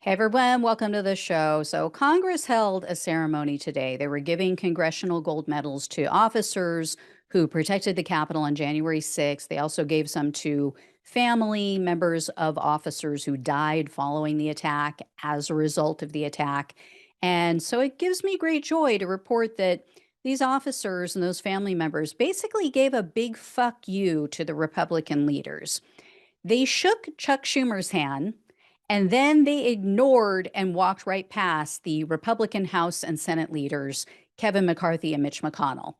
Hey everyone, welcome to the show. So, Congress held a ceremony today. They were giving congressional gold medals to officers who protected the Capitol on January 6th. They also gave some to family members of officers who died following the attack as a result of the attack. And so, it gives me great joy to report that these officers and those family members basically gave a big fuck you to the Republican leaders. They shook Chuck Schumer's hand and then they ignored and walked right past the Republican House and Senate leaders, Kevin McCarthy and Mitch McConnell.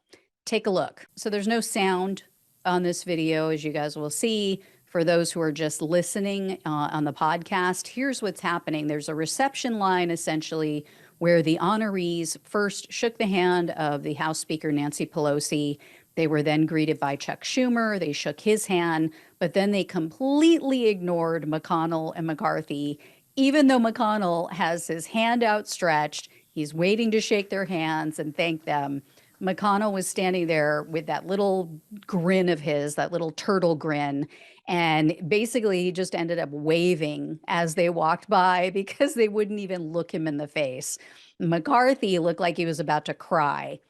Take a look. So there's no sound on this video, as you guys will see. For those who are just listening on the podcast, here's what's happening. There's a reception line, essentially, where the honorees first shook the hand of the House Speaker, Nancy Pelosi. They were then greeted by Chuck Schumer. They shook his hand, but then they completely ignored McConnell and McCarthy, even though McConnell has his hand outstretched. He's waiting to shake their hands and thank them. McConnell was standing there with that little grin of his, that little turtle grin. And basically, he just ended up waving as they walked by because they wouldn't even look him in the face. McCarthy looked like he was about to cry.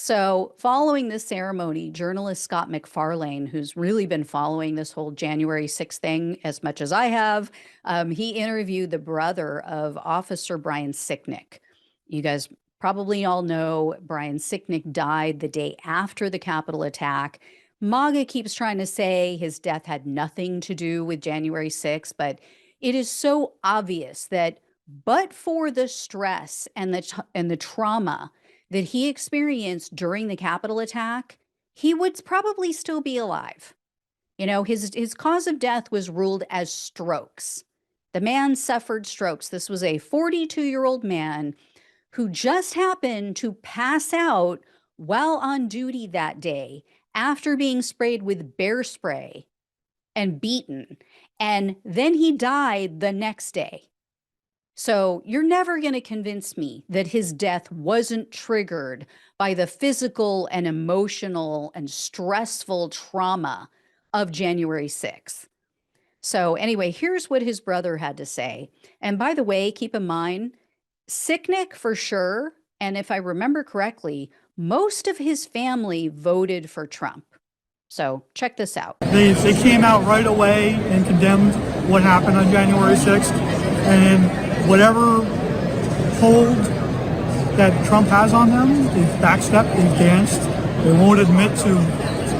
So, following this ceremony, journalist Scott McFarlane, who's really been following this whole January 6th thing as much as I have, he interviewed the brother of Officer Brian Sicknick. You guys probably all know Brian Sicknick died the day after the Capitol attack. MAGA keeps trying to say his death had nothing to do with January 6th, but it is so obvious that but for the stress and the trauma that he experienced during the Capitol attack, he would probably still be alive. You know, his cause of death was ruled as strokes. The man suffered strokes. This was a 42-year-old man who just happened to pass out while on duty that day after being sprayed with bear spray and beaten. And then he died the next day. So you're never going to convince me that his death wasn't triggered by the physical and emotional and stressful trauma of January 6th. So anyway, here's what his brother had to say. And by the way, keep in mind, Sicknick for sure, and if I remember correctly, most of his family voted for Trump. So check this out. They came out right away and condemned what happened on January 6th. And whatever hold that Trump has on them, they've backstepped, they've danced. They won't admit to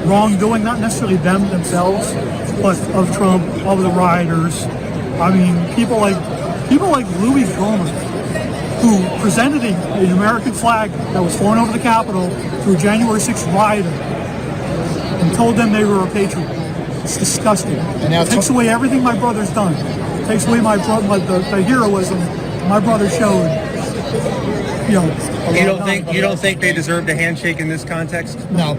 wrongdoing, not necessarily them themselves, but of Trump, of the rioters. I mean, people like Louis Gohmert, who presented an American flag that was flown over the Capitol to a January 6th rioter and told them they were a patriot. It's disgusting. And it takes away everything my brother's done. It takes away the heroism my brother showed. You don't think they deserved a handshake in this context? No,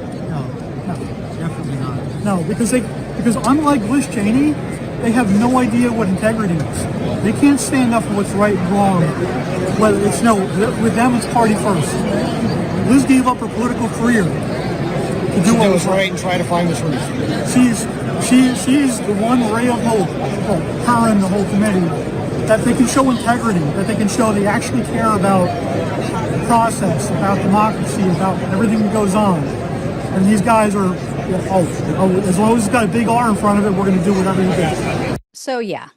definitely not. No, because unlike Liz Cheney, they have no idea what integrity is. They can't stand up for what's right and wrong. With them it's party first. Liz gave up her political career to do what was right and try to find the truth. She's the one ray of hope, her and the whole committee, that they can show integrity, that they can show they actually care about the process, about democracy, about everything that goes on. And these guys are, as long as it's got a big R in front of it, we're going to do whatever you do. So yeah,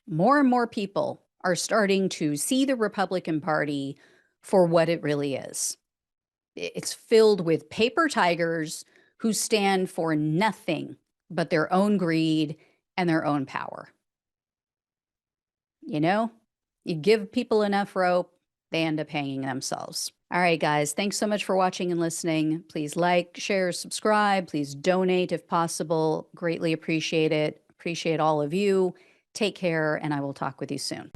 more and more people are starting to see the Republican Party for what it really is. It's filled with paper tigers who stand for nothing but their own greed and their own power. You know, you give people enough rope, they end up hanging themselves. All right, guys, thanks so much for watching and listening. Please like, share, subscribe. Please donate if possible. Greatly appreciate it. Appreciate all of you. Take care, and I will talk with you soon.